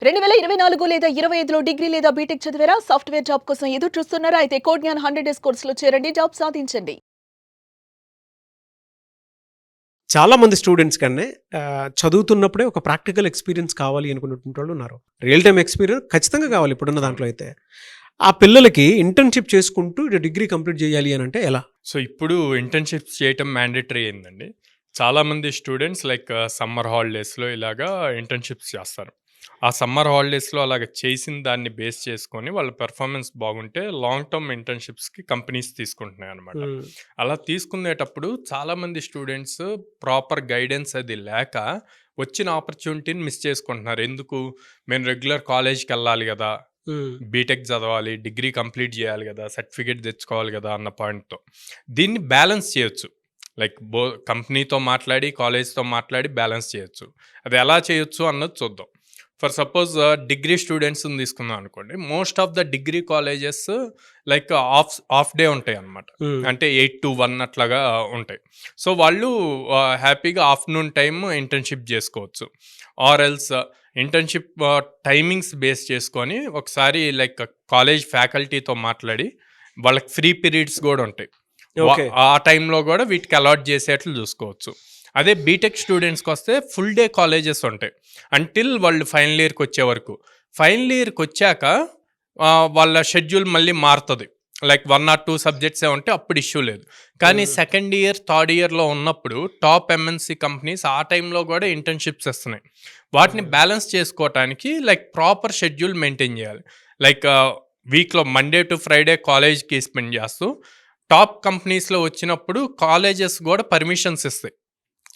2024 లేదా 25లో డిగ్రీ లేదా బీటెక్ చదివారా? సాఫ్ట్‌వేర్ జాబ్ కోసం ఎదురు చూస్తున్నారా? అయితే కోడ్ జ్ఞాన్ 100 డేస్ కోర్సులో చేరండి. జాబ్ సాధించండి. చాలా మంది స్టూడెంట్స్ కన్నా చదువుతున్నప్పుడే ఒక ప్రాక్టికల్ ఎక్స్పీరియన్స్ కావాలి అనుకున్నటువంటి వాళ్ళు ఉన్నారు. రియల్ టైమ్ ఎక్స్పీరియన్స్ ఖచ్చితంగా కావాలి ఇప్పుడున్న దాంట్లో అయితే. ఆ పిల్లలకి ఇంటర్న్‌షిప్ చేసుకుంటూ డిగ్రీ కంప్లీట్ చేయాలి అని అంటే ఎలా? సో ఇప్పుడు ఇంటర్న్‌షిప్స్ చేయటం మ్యాండేటరీ అయిందండి. చాలామంది స్టూడెంట్స్ లైక్ సమ్మర్ హాలిడేస్‌లో ఇలాగా ఇంటర్న్‌షిప్స్ చేస్తారు. ఆ సమ్మర్ హాలిడేస్‌లో అలాగ చేసిన దాన్ని బేస్ చేసుకొని వాళ్ళ పెర్ఫార్మెన్స్ బాగుంటే లాంగ్ టర్మ్ ఇంటర్న్‌షిప్స్‌కి కంపెనీస్ తీసుకుంటున్నాయన్నమాట. హ్మ్. అలా తీసుకునేటప్పుడు చాలామంది స్టూడెంట్స్ ప్రాపర్ గైడెన్స్ అది లేక వచ్చిన ఆపర్చునిటీని మిస్ చేసుకుంటున్నారు. ఎందుకు? మేము రెగ్యులర్ కాలేజ్‌కెళ్ళాలి గదా! హ్మ్. బీటెక్ చదవాలి, డిగ్రీ కంప్లీట్ చేయాలి కదా, సర్టిఫికేట్ తెచ్చుకోవాలి కదా అన్న పాయింట్తో దీన్ని బ్యాలెన్స్ చేయొచ్చు. లైక్ కంపెనీతో మాట్లాడి కాలేజ్తో మాట్లాడి బ్యాలెన్స్ చేయొచ్చు. అది ఎలా చేయొచ్చు అన్నది చూద్దాం. ఫర్ సపోజ్ డిగ్రీ స్టూడెంట్స్ని తీసుకుందాం అనుకోండి. Most of the degree colleges like of day ఉంటాయి అన్నమాట. హ్మ్. అంటే 8 to 1 అట్లాగా ఉంటాయి. సో వాళ్ళు హ్యాపీగా ఆఫ్టర్నూన్ టైమ్ ఇంటర్న్షిప్ చేసుకోవచ్చు. Or else internship timings base చేసుకొని ఒకసారి లైక్ కాలేజ్ ఫ్యాకల్టీతో మాట్లాడి వాళ్ళకి ఫ్రీ పీరియడ్స్ కూడా ఉంటాయి. ఓకే. ఆ టైంలో కూడా వీటికి అలాట్ చేసేట్లు చూసుకోవచ్చు. అదే బీటెక్ స్టూడెంట్స్కి వస్తే ఫుల్ డే కాలేజెస్ ఉంటాయి అంటిల్ వాళ్ళు ఫైనల్ ఇయర్కి వచ్చే వరకు. ఫైనల్ ఇయర్కి వచ్చాక వాళ్ళ షెడ్యూల్ మళ్ళీ మారుతుంది. లైక్ 1 or 2 సబ్జెక్ట్సే ఉంటే అప్పుడు ఇష్యూ లేదు. కానీ సెకండ్ ఇయర్ థర్డ్ ఇయర్లో ఉన్నప్పుడు టాప్ ఎంఎన్సి కంపెనీస్ ఆ టైంలో కూడా ఇంటర్న్షిప్స్ ఇస్తున్నాయి. వాటిని బ్యాలెన్స్ చేసుకోవటానికి లైక్ ప్రాపర్ షెడ్యూల్ మెయింటైన్ చేయాలి. లైక్ వీక్లో మండే టు ఫ్రైడే కాలేజ్కి స్పెండ్ చేస్తూ టాప్ కంపెనీస్లో వచ్చినప్పుడు కాలేజెస్ కూడా పర్మిషన్స్ ఇస్తాయి.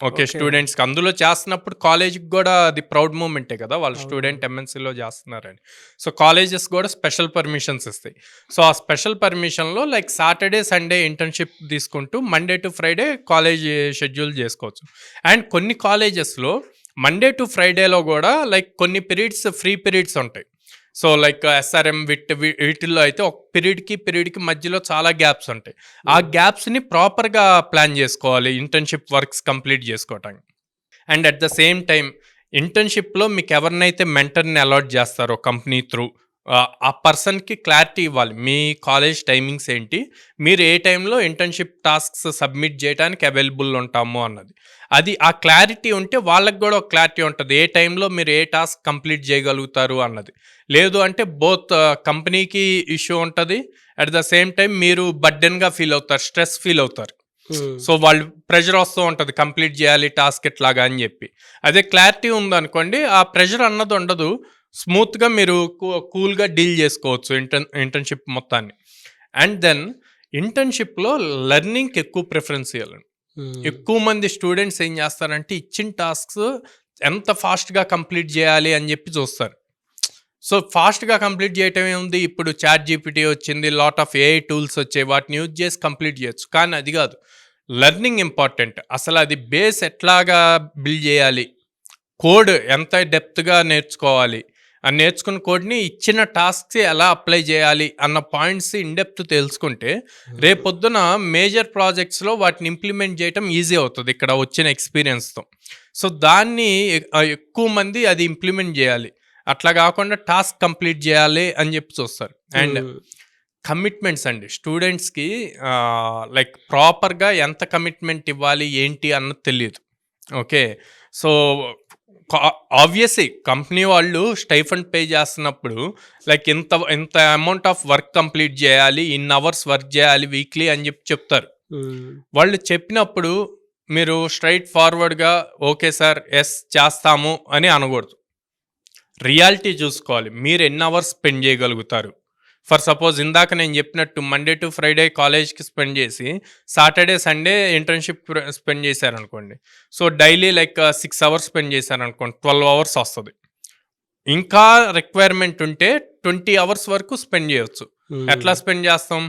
ఓకే, స్టూడెంట్స్కి అందులో చేస్తున్నప్పుడు కాలేజ్కి కూడా అది ప్రౌడ్ మూమెంటే కదా, వాళ్ళ స్టూడెంట్ ఎంఎన్సీలో చేస్తున్నారని. సో కాలేజెస్ కూడా స్పెషల్ పర్మిషన్స్ ఇస్తాయి. సో ఆ స్పెషల్ పర్మిషన్లో లైక్ సాటర్డే సండే ఇంటర్న్షిప్ తీసుకుంటూ Monday to Friday college schedule చేసుకోవచ్చు. అండ్ కొన్ని కాలేజెస్లో మండే టు ఫ్రైడేలో కూడా లైక్ కొన్ని పీరియడ్స్ ఫ్రీ పీరియడ్స్ ఉంటాయి. సో లైక్ ఎస్ఆర్ఎం వీటిల్లో అయితే ఒక పీరియడ్కి మధ్యలో చాలా గ్యాప్స్ ఉంటాయి. ఆ గ్యాప్స్ని ప్రాపర్గా ప్లాన్ చేసుకోవాలి ఇంటర్న్షిప్ వర్క్స్ కంప్లీట్ చేసుకోవటానికి. And at the same time ఇంటర్న్షిప్లో మీకు ఎవరినైతే మెంటర్ని అలాట్ చేస్తారో కంపెనీ త్రూ ఆ పర్సన్కి క్లారిటీ ఇవ్వాలి. మీ కాలేజ్ టైమింగ్స్ ఏంటి, మీరు ఏ టైంలో ఇంటర్న్షిప్ టాస్క్స్ సబ్మిట్ చేయడానికి అవైలబుల్ ఉంటాము అన్నది. అది ఆ క్లారిటీ ఉంటే వాళ్ళకి కూడా ఒక క్లారిటీ ఉంటుంది ఏ టైంలో మీరు ఏ టాస్క్ కంప్లీట్ చేయగలుగుతారు అన్నది. లేదు అంటే బోత్ కంపెనీకి ఇష్యూ ఉంటుంది, అట్ ద సేమ్ టైం మీరు బర్డెన్గా ఫీల్ అవుతారు, స్ట్రెస్ ఫీల్ అవుతారు. సో వాళ్ళు ప్రెషర్ వస్తూ ఉంటుంది కంప్లీట్ చేయాలి టాస్క్ ఎట్లాగా అని చెప్పి. అదే క్లారిటీ ఉందనుకోండి ఆ ప్రెషర్ అన్నది ఉండదు, స్మూత్గా మీరు కూల్గా డీల్ చేసుకోవచ్చు ఇంటర్న్షిప్ మొత్తాన్ని. అండ్ దెన్ ఇంటర్న్షిప్లో లెర్నింగ్కి ఎక్కువ ప్రిఫరెన్స్ ఇవ్వాలండి. ఎక్కువ మంది స్టూడెంట్స్ ఏం చేస్తారంటే ఇచ్చిన టాస్క్స్ ఎంత ఫాస్ట్గా కంప్లీట్ చేయాలి అని చెప్పి చూస్తారు. సో ఫాస్ట్గా కంప్లీట్ చేయటం ఏముంది, ఇప్పుడు చాట్ జీపీటీ వచ్చింది, లాట్ ఆఫ్ ఏఐ టూల్స్ వచ్చాయి, వాటిని యూజ్ చేసి కంప్లీట్ చేయొచ్చు. కానీ అది కాదు, లెర్నింగ్ ఇంపార్టెంట్. అసలు అది బేస్ ఎట్లాగా బిల్డ్ చేయాలి, కోడ్ ఎంత డెప్త్గా నేర్చుకోవాలి, ఆ నేర్చుకున్న కోడ్ని ఇచ్చిన టాస్క్స్ ఎలా అప్లై చేయాలి అన్న పాయింట్స్ ఇన్డెప్త్ తెలుసుకుంటే రేపొద్దున మేజర్ ప్రాజెక్ట్స్లో వాటిని ఇంప్లిమెంట్ చేయటం ఈజీ అవుతుంది ఇక్కడ వచ్చిన ఎక్స్పీరియన్స్తో. సో దాన్ని ఎక్కువ మంది అది ఇంప్లిమెంట్ చేయాలి, అట్లా కాకుండా టాస్క్ కంప్లీట్ చేయాలి అని చెప్పి చూస్తారు. అండ్ కమిట్మెంట్స్ అండి, స్టూడెంట్స్కి లైక్ ప్రాపర్గా ఎంత కమిట్మెంట్ ఇవ్వాలి ఏంటి అన్నది తెలియదు. ఓకే, సో ఆబ్వియస్లీ కంపెనీ వాళ్ళు స్టైఫండ్ పే చేస్తున్నప్పుడు లైక్ ఇంత అమౌంట్ ఆఫ్ వర్క్ కంప్లీట్ చేయాలి, ఇన్ అవర్స్ వర్క్ చేయాలి వీక్లీ అని చెప్పి చెప్తారు. వాళ్ళు చెప్పినప్పుడు మీరు స్ట్రైట్ ఫార్వర్డ్గా ఓకే సార్ ఎస్ చేస్తాము అని అనకూడదు. రియాలిటీ చూసుకోవాలి, మీరు ఎన్ని అవర్స్ స్పెండ్ చేయగలుగుతారు. ఫర్ సపోజ్ ఇందాక నేను చెప్పినట్టు మండే టు ఫ్రైడే కాలేజ్కి స్పెండ్ చేసి సాటర్డే సండే ఇంటర్న్షిప్ స్పెండ్ చేశారనుకోండి, so daily like 6 hours spend చేశారనుకోండి, 12 hours వస్తుంది. ఇంకా రిక్వైర్మెంట్ ఉంటే 20 hours వరకు స్పెండ్ చేయొచ్చు. ఎట్లా స్పెండ్ చేస్తాం,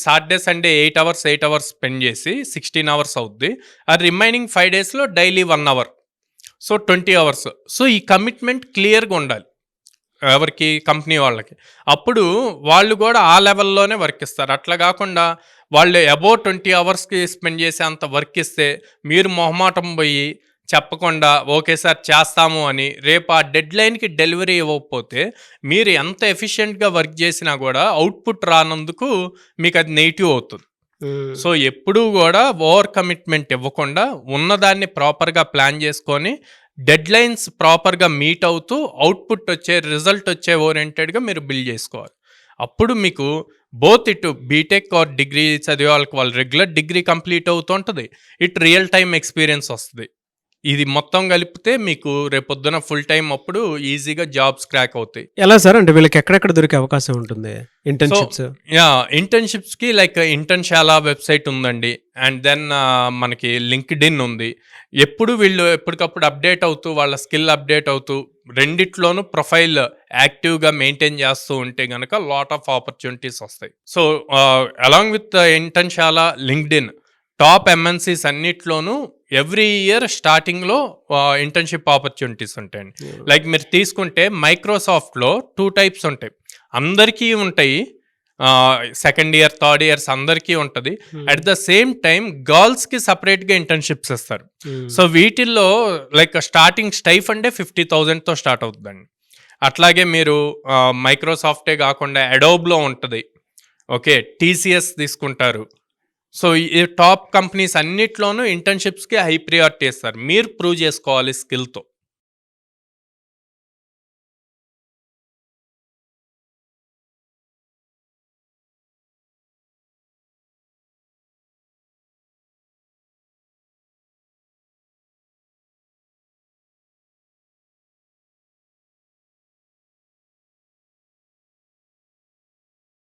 సాటర్డే సండే 8 hours స్పెండ్ చేసి 16 hours అవుద్ది. ఆ రిమైనింగ్ 5 daysలో daily 1 hour, so 20 hours. So ఈ కమిట్మెంట్ క్లియర్గా ఉండాలి ఎవరికి, కంపెనీ వాళ్ళకి. అప్పుడు వాళ్ళు కూడా ఆ లెవెల్లోనే వర్క్ ఇస్తారు. అట్లా కాకుండా వాళ్ళు అబౌవ్ 20 hours స్పెండ్ చేసే అంత వర్క్ ఇస్తే మీరు మొహమాటం పోయి చెప్పకుండా ఓకే సార్ చేస్తాము అని రేపు ఆ డెడ్ లైన్కి డెలివరీ ఇవ్వకపోతే మీరు ఎంత ఎఫిషియెంట్గా వర్క్ చేసినా కూడా అవుట్పుట్ రానందుకు మీకు అది నెగిటివ్ అవుతుంది. సో ఎప్పుడూ కూడా ఓవర్ కమిట్మెంట్ ఇవ్వకుండా ఉన్నదాన్ని ప్రాపర్గా ప్లాన్ చేసుకొని డెడ్ లైన్స్ ప్రాపర్గా మీట్ అవుతూ అవుట్పుట్ వచ్చే రిజల్ట్ వచ్చే ఓరియంటెడ్గా మీరు బిల్డ్ చేసుకోవాలి. అప్పుడు మీకు బోత్ ఇటు బీటెక్ ఆర్ డిగ్రీ చదివే వాళ్ళకి రెగ్యులర్ డిగ్రీ కంప్లీట్ అవుతుంటుంది, ఇటు రియల్ టైమ్ ఎక్స్పీరియన్స్ వస్తుంది. ఇది మొత్తం కలిపితే మీకు రేపొద్దున ఫుల్ టైం అప్పుడు ఈజీగా జాబ్స్ క్రాక్ అవుతాయి. ఎలా సార్ అంటే వీళ్ళకి ఎక్కడెక్కడ దొరికే అవకాశం ఉంటుంది ఇంటర్న్షిప్స్? ఇంటర్న్షిప్స్కి లైక్ ఇంటర్న్షాలా వెబ్సైట్ ఉందండి, అండ్ దెన్ మనకి లింక్డ్ఇన్ ఉంది. వీళ్ళు ఎప్పటికప్పుడు అప్డేట్ అవుతూ వాళ్ళ స్కిల్ అప్డేట్ అవుతూ రెండిట్లోనూ ప్రొఫైల్ యాక్టివ్గా మెయింటైన్ చేస్తూ ఉంటే కనుక లాట్ ఆఫ్ ఆపర్చునిటీస్ వస్తాయి. So along with Internshala, LinkedIn, top MNCs అన్నిట్లోనూ ఎవ్రీ ఇయర్ స్టార్టింగ్లో ఇంటర్న్షిప్ ఆపర్చునిటీస్ ఉంటాయండి. లైక్ మీరు తీసుకుంటే మైక్రోసాఫ్ట్లో 2 టైప్స్ ఉంటాయి, అందరికీ ఉంటాయి, సెకండ్ ఇయర్ థర్డ్ ఇయర్స్ అందరికీ ఉంటుంది. అట్ ద సేమ్ టైం గర్ల్స్కి సపరేట్గా ఇంటర్న్షిప్స్ ఇస్తారు. సో వీటిల్లో లైక్ స్టార్టింగ్ స్టైఫండే 50,000తో స్టార్ట్ అవుతుందండి. అట్లాగే మీరు మైక్రోసాఫ్టే కాకుండా అడోబ్లో ఉంటుంది, ఓకే, టీసీఎస్ తీసుకుంటారు. సో ఈ టాప్ కంపెనీస్ అన్నిట్లోనూ ఇంటర్న్షిప్స్కి హై ప్రియారిటీ ఇస్తారు. మీరు ప్రూవ్ చేసుకోవాలి స్కిల్తో.